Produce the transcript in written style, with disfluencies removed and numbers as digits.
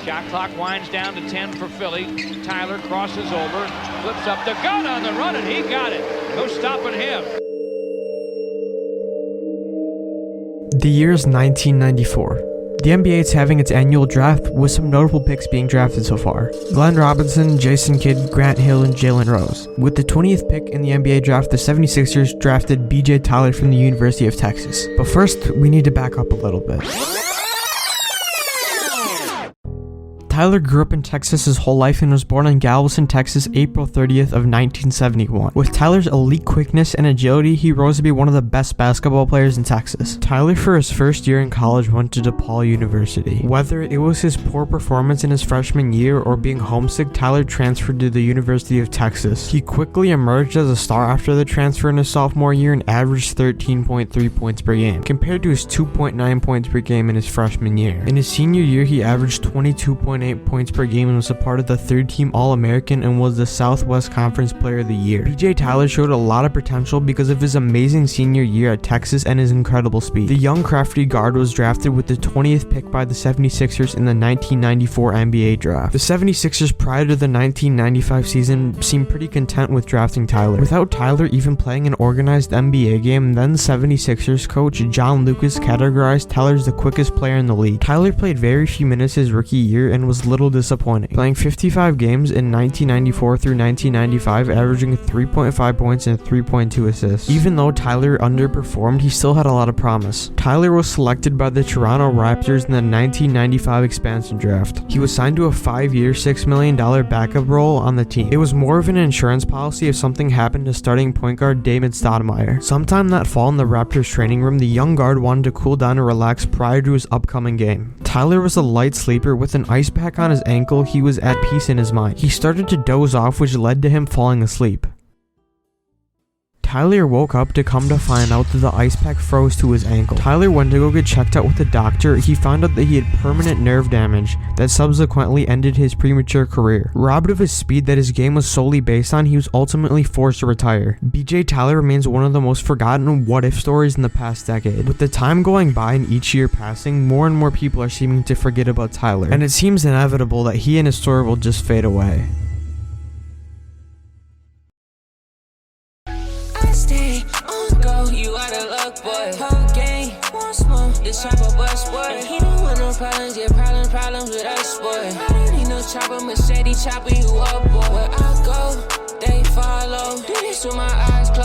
Shot clock winds down to 10 for Philly. Tyler crosses over, flips up the gun on the run, and he got it. No stopping him. The year is 1994. The NBA is having its annual draft with some notable picks being drafted so far. Glenn Robinson, Jason Kidd, Grant Hill, and Jalen Rose. With the 20th pick in the NBA draft, the 76ers drafted B.J. Tyler from the University of Texas. But first, we need to back up a little bit. Tyler grew up in Texas his whole life and was born in Galveston, Texas, April 30th of 1971. With Tyler's elite quickness and agility, he rose to be one of the best basketball players in Texas. Tyler, for his first year in college, went to DePaul University. Whether it was his poor performance in his freshman year or being homesick, Tyler transferred to the University of Texas. He quickly emerged as a star after the transfer in his sophomore year and averaged 13.3 points per game, compared to his 2.9 points per game in his freshman year. In his senior year, he averaged 22.8 points per game and was a part of the third-team All-American and was the Southwest Conference Player of the Year. B.J. Tyler showed a lot of potential because of his amazing senior year at Texas and his incredible speed. The young crafty guard was drafted with the 20th pick by the 76ers in the 1994 NBA draft. The 76ers prior to the 1995 season seemed pretty content with drafting Tyler. Without Tyler even playing an organized NBA game, then 76ers coach John Lucas categorized Tyler as the quickest player in the league. Tyler played very few minutes his rookie year and was little disappointing, playing 55 games in 1994 through 1995, averaging 3.5 points and 3.2 assists. Even though Tyler underperformed, he still had a lot of promise. Tyler was selected by the Toronto Raptors in the 1995 expansion draft. He was signed to a 5-year, $6 million backup role on the team. It was more of an insurance policy if something happened to starting point guard David Stoudemire. Sometime that fall in the Raptors training room, the young guard wanted to cool down and relax prior to his upcoming game. Tyler was a light sleeper with an ice pack on his ankle. He was at peace in his mind. He started to doze off, which led to him falling asleep. Tyler woke up to come to find out that the ice pack froze to his ankle. Tyler went to go get checked out with the doctor. He found out that he had permanent nerve damage that subsequently ended his premature career. Robbed of his speed that his game was solely based on, he was ultimately forced to retire. B.J. Tyler remains one of the most forgotten what-if stories in the past decade. With the time going by and each year passing, more and more people are seeming to forget about Tyler, and it seems inevitable that he and his story will just fade away. Stay on go, you out of luck, boy. Whole game, once more, this chopper bust, boy. He don't want no problems, yeah, problems with us, boy. I don't need no chopper, Mercedes chopping you up, boy. Where I go, they follow. Do this with my eyes closed.